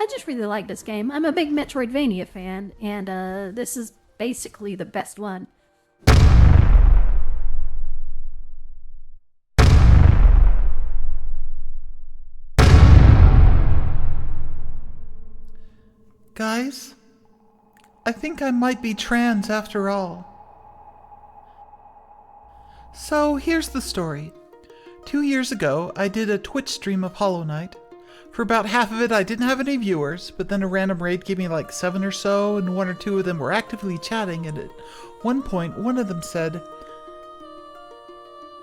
I just really like this game. I'm a big Metroidvania fan, and this is basically the best one. Guys, I think I might be trans after all. So here's the story. 2 years ago, I did a Twitch stream of Hollow Knight. For about half of it, I didn't have any viewers, but then a random raid gave me like 7 or so, and 1 or 2 of them were actively chatting, and at one point, one of them said,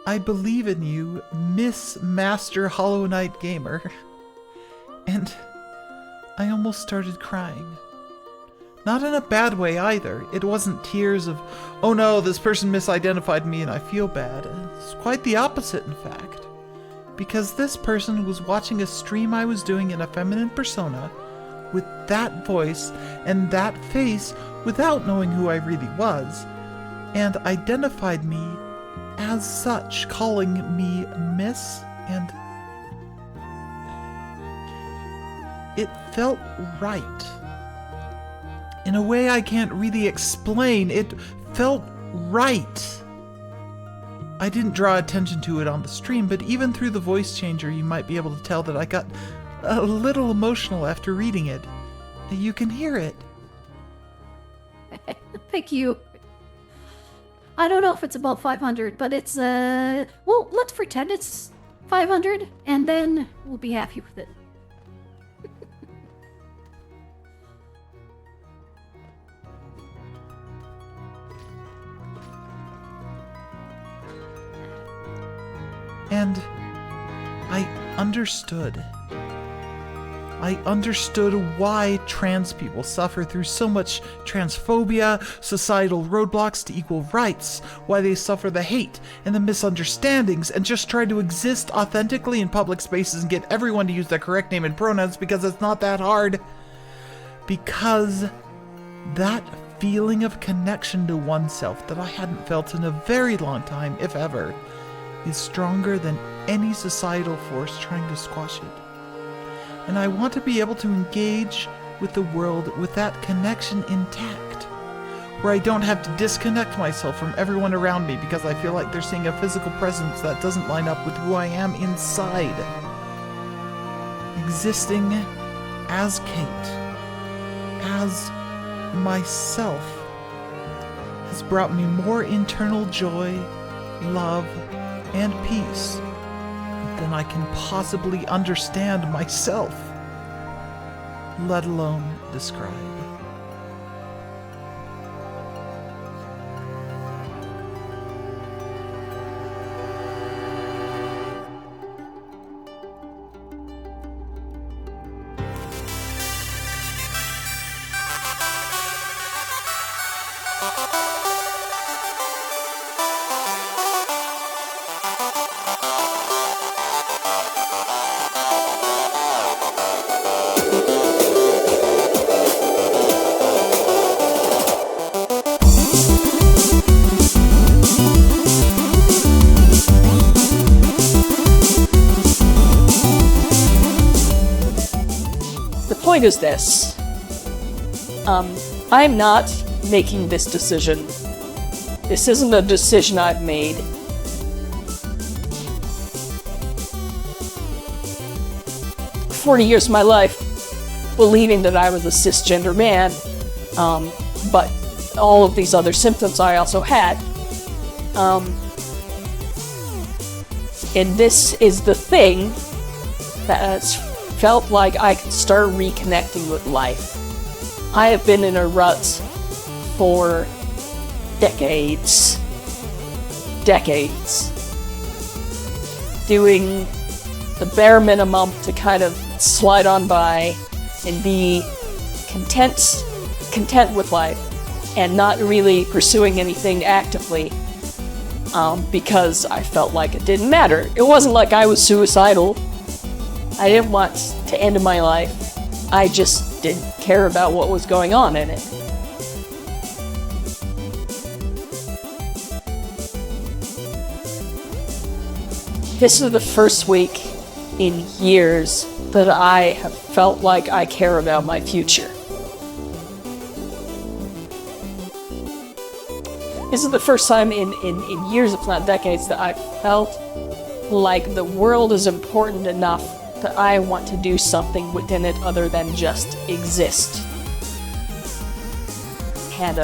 "I believe in you, Miss Master Hollow Knight Gamer." And I almost started crying. Not in a bad way either. It wasn't tears of, "Oh no, this person misidentified me and I feel bad." It's quite the opposite, in fact. Because this person was watching a stream I was doing in a feminine persona, with that voice and that face without knowing who I really was, and identified me as such, calling me Miss, and it felt right. In a way I can't really explain, it felt right. I didn't draw attention to it on the stream, but even through the voice changer, you might be able to tell that I got a little emotional after reading it. You can hear it. Thank you. I don't know if it's above 500, but it's, well, let's pretend it's 500, and then we'll be happy with it. And I understood. I understood why trans people suffer through so much transphobia, societal roadblocks to equal rights, why they suffer the hate and the misunderstandings, and just try to exist authentically in public spaces and get everyone to use their correct name and pronouns, because it's not that hard. Because that feeling of connection to oneself that I hadn't felt in a very long time, if ever, is stronger than any societal force trying to squash it. And I want to be able to engage with the world with that connection intact, where I don't have to disconnect myself from everyone around me because I feel like they're seeing a physical presence that doesn't line up with who I am inside. Existing as Kate, as myself, has brought me more internal joy, love, and peace than I can possibly understand myself, let alone describe. Point is this. I'm not making this decision. This isn't a decision I've made. For 40 years of my life believing that I was a cisgender man, but all of these other symptoms I also had. And this is the thing that's felt like I could start reconnecting with life. I have been in a rut for decades, doing the bare minimum to kind of slide on by and be content with life, and not really pursuing anything actively, because I felt like it didn't matter. It wasn't like I was suicidal. I didn't want to end my life. I just didn't care about what was going on in it. This is the first week in years that I have felt like I care about my future. This is the first time in years, if not decades, that I felt like the world is important enough that I want to do something within it other than just exist. And,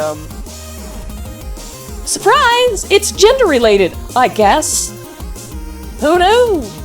surprise! It's gender related, I guess. Who knows?